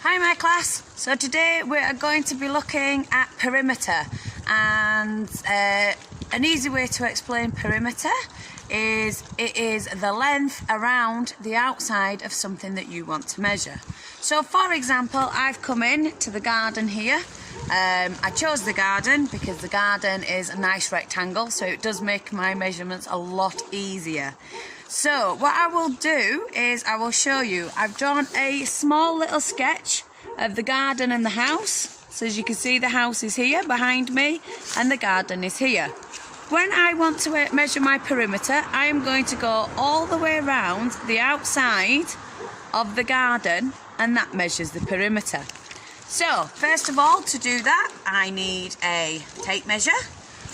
Hi my class, so today we are going to be looking at perimeter, and an easy way to explain perimeter is it is the length around the outside of something that you want to measure. So for example, I've come in to the garden here. I chose the garden because the garden is a nice rectangle, so it does make my measurements a lot easier. So what I will do is I will show you. I've drawn a small little sketch of the garden and the house. So as you can see, the house is here behind me and the garden is here. When I want to measure my perimeter, I am going to go all the way around the outside of the garden, and that measures the perimeter. So first of all, to do that, I need a tape measure.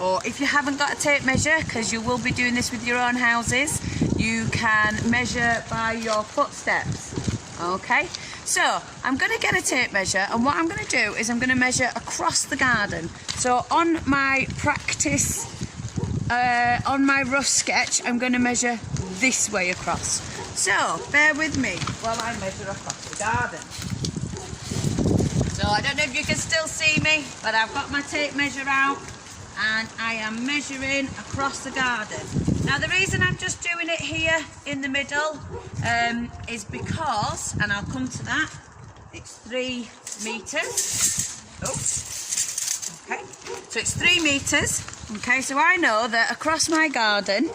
Or if you haven't got a tape measure, because you will be doing this with your own houses, you can measure by your footsteps. Okay, so I'm going to get a tape measure, and what I'm going to do is I'm going to measure across the garden. So on my practice, on my rough sketch, I'm going to measure this way across. So bear with me while I measure across the garden. So I don't know if you can still see me, but I've got my tape measure out and I am measuring across the garden. Now the reason I'm just doing it here in the middle is because, and I'll come to that, it's 3 meters. Oops. Okay, so it's 3 meters. Okay, so I know that across my garden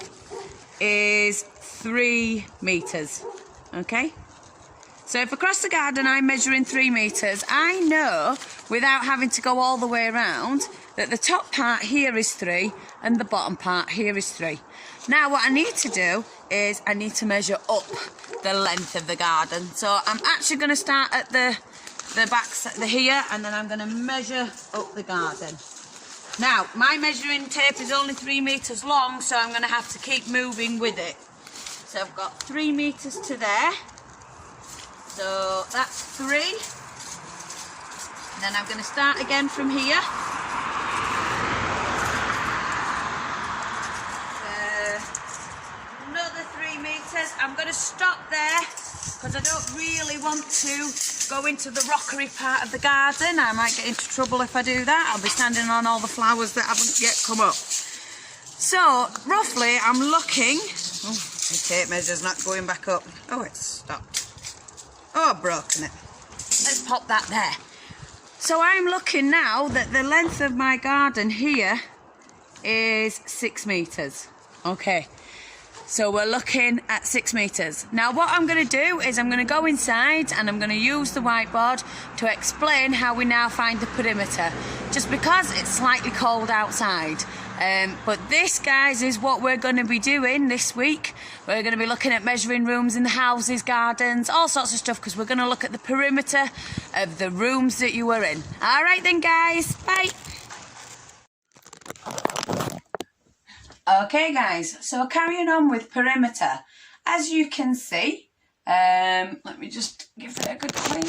is 3 meters. Okay, so if across the garden I'm measuring 3 meters, I know without having to go all the way around that the top part here is 3 and the bottom part here is 3. Now what I need to do is I need to measure up the length of the garden. So I'm actually going to start at the back here, and then I'm going to measure up the garden. Now my measuring tape is only 3 meters long, so I'm going to have to keep moving with it. So I've got 3 meters to there. So that's 3. And then I'm going to start again from here. Another 3 meters. I'm going to stop there because I don't really want to go into the rockery part of the garden. I might get into trouble if I do that. I'll be standing on all the flowers that haven't yet come up. So roughly I'm looking... Oh, the tape measure's not going back up. Oh, it's stopped. Oh, I've broken it. Let's pop that there. So I'm looking now that the length of my garden here is 6 meters. Okay, so we're looking at 6 meters. Now what I'm going to do is I'm going to go inside and I'm going to use the whiteboard to explain how we now find the perimeter, just because it's slightly cold outside. But this, guys, is what we're going to be doing this week. We're going to be looking at measuring rooms in the houses, gardens, all sorts of stuff, because we're going to look at the perimeter of the rooms that you were in. All right then, guys, bye. Okay, guys, so carrying on with perimeter. As you can see, let me just give it a good clean.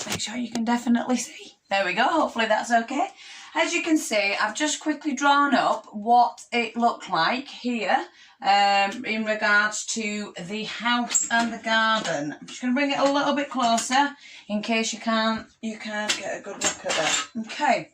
Make sure you can definitely see. There we go, hopefully that's okay. As you can see, I've just quickly drawn up what it looked like here in regards to the house and the garden. I'm just going to bring it a little bit closer in case you can't get a good look at that. Okay,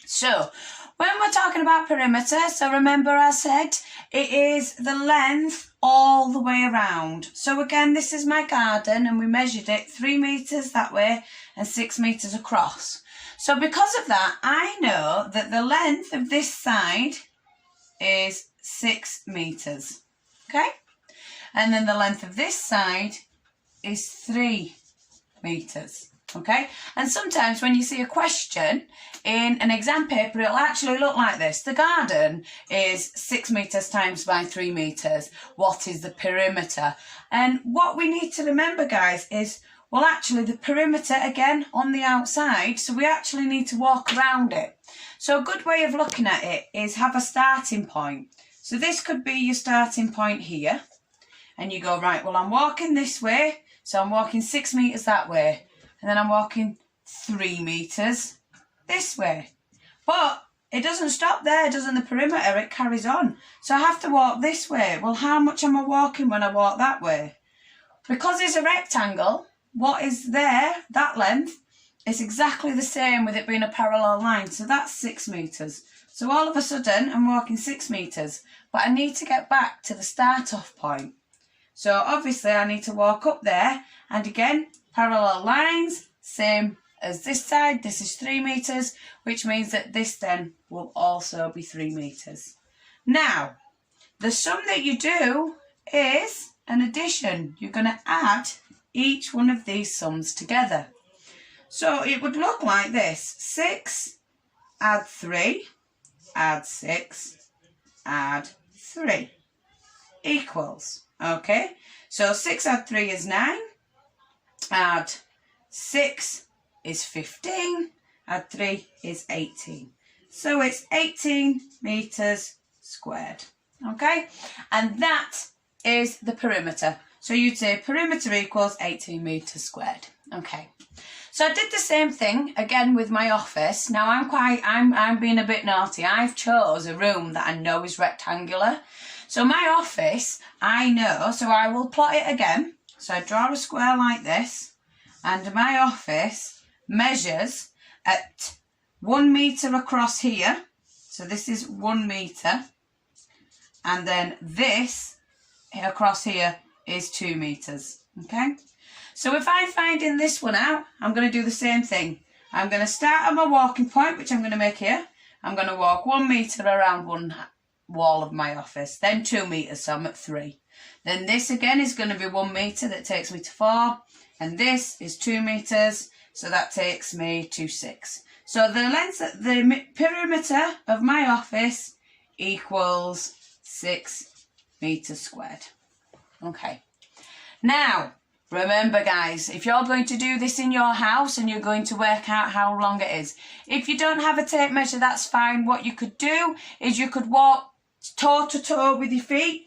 so when we're talking about perimeter, so remember I said it is the length all the way around. So again, this is my garden and we measured it 3 meters that way and 6 meters across. So because of that, I know that the length of this side is 6 meters, okay? And then the length of this side is 3 meters, okay? And sometimes when you see a question in an exam paper, it'll actually look like this. The garden is 6 meters times by 3 meters. What is the perimeter? And what we need to remember, guys, is, well, actually, the perimeter, again, on the outside, so we actually need to walk around it. So a good way of looking at it is have a starting point. So this could be your starting point here. And you go, right, well, I'm walking this way, so I'm walking 6 meters that way. And then I'm walking 3 meters this way. But it doesn't stop there, doesn't the perimeter? It carries on. So I have to walk this way. Well, how much am I walking when I walk that way? Because it's a rectangle, what is there, that length, is exactly the same with it being a parallel line. So that's 6 metres. So all of a sudden, I'm walking 6 metres, but I need to get back to the start-off point. So obviously I need to walk up there, and again, parallel lines, same as this side. This is 3 metres, which means that this then will also be 3 metres. Now, the sum that you do is an addition. You're going to add each one of these sums together. So it would look like this: 6, add 3, add 6, add 3, equals, okay? So 6 add 3 is 9, add 6 is 15, add 3 is 18. So it's 18 metres squared, okay? And that is the perimeter. So you'd say perimeter equals 18 metres squared, okay? So I did the same thing again with my office. Now I'm being a bit naughty. I've chose a room that I know is rectangular. So my office, I know, so I will plot it again. So I draw a square like this, and my office measures at 1 metre across here. So this is 1 metre, and then this across here is 2 metres, okay? So if I'm finding this one out, I'm going to do the same thing. I'm going to start at my walking point, which I'm going to make here. I'm going to walk 1 metre around one wall of my office, then 2 metres, so I'm at 3. Then this again is going to be 1 metre, that takes me to 4. And this is 2 metres, so that takes me to 6. So the length, the perimeter of my office equals 6 metres squared. Okay. Now, remember guys, if you're going to do this in your house and you're going to work out how long it is, if you don't have a tape measure, that's fine. What you could do is you could walk toe to toe with your feet,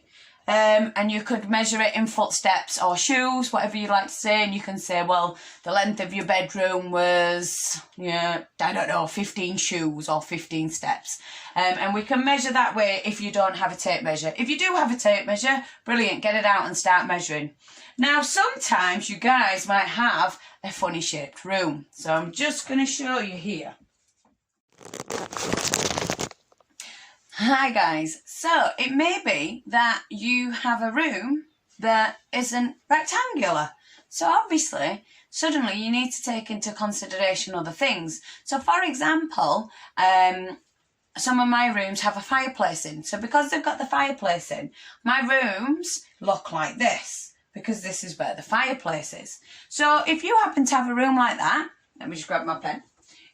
and you could measure it in footsteps or shoes, whatever you like to say, and you can say, well, the length of your bedroom was, I don't know, 15 shoes or 15 steps. And we can measure that way if you don't have a tape measure. If you do have a tape measure, brilliant, get it out and start measuring. Now, sometimes you guys might have a funny shaped room. So I'm just going to show you here. Hi guys, so it may be that you have a room that isn't rectangular. So obviously, suddenly you need to take into consideration other things. So for example, some of my rooms have a fireplace in. So because they've got the fireplace in, my rooms look like this, because this is where the fireplace is. So if you happen to have a room like that, let me just grab my pen.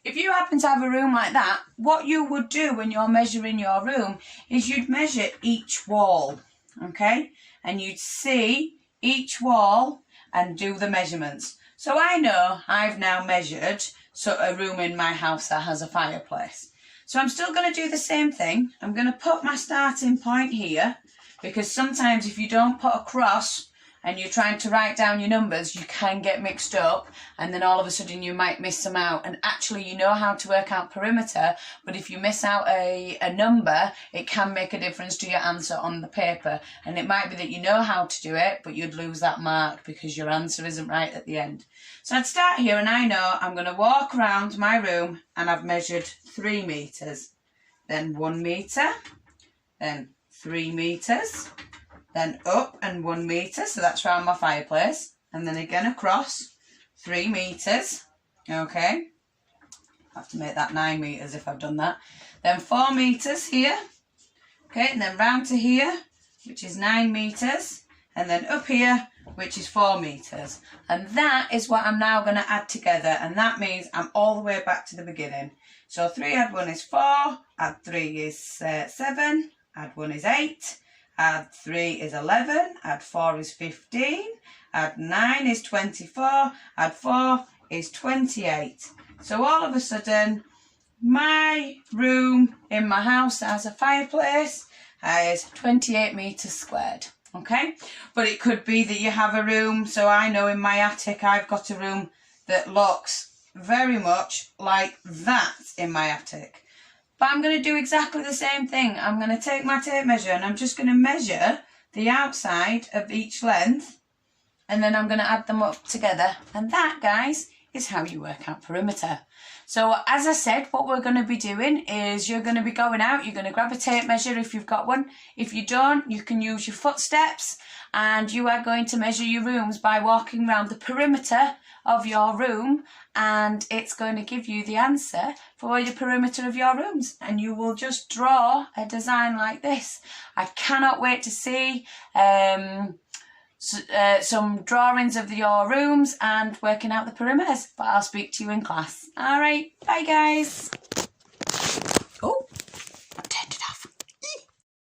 If you happen to have a room like that, what you would do when you're measuring your room is you'd measure each wall, okay? And you'd see each wall and do the measurements. So I know I've now measured a room in my house that has a fireplace. So I'm still going to do the same thing. I'm going to put my starting point here, because sometimes if you don't put a cross and you're trying to write down your numbers, you can get mixed up, and then all of a sudden you might miss them out. And actually you know how to work out perimeter, but if you miss out a number, it can make a difference to your answer on the paper. And it might be that you know how to do it, but you'd lose that mark because your answer isn't right at the end. So I'd start here, and I know I'm going to walk around my room, and I've measured 3 metres, then 1 metre, then 3 metres, then up and 1 metre, so that's round my fireplace, and then again across 3 metres, okay, I have to make that 9 metres if I've done that, then 4 metres here, okay, and then round to here, which is 9 metres, and then up here, which is 4 metres, and that is what I'm now going to add together, and that means I'm all the way back to the beginning. So 3 add 1 is 4, add 3 is 7, add 1 is 8, add 3 is 11, add 4 is 15, add 9 is 24, add 4 is 28. So all of a sudden, my room in my house that has a fireplace is 28 metres squared, okay? But it could be that you have a room, so I know in my attic I've got a room that looks very much like that in my attic. But I'm going to do exactly the same thing. I'm going to take my tape measure, and I'm just going to measure the outside of each length and then I'm going to add them up together. And that, guys, is how you work out perimeter. So as I said, what we're going to be doing is you're going to be going out, you're going to grab a tape measure if you've got one. If you don't, you can use your footsteps, and you are going to measure your rooms by walking around the perimeter of your room, and it's going to give you the answer for your perimeter of your rooms, and you will just draw a design like this. I cannot wait to see some drawings of your rooms and working out the perimeters, but I'll speak to you in class. All right, bye guys.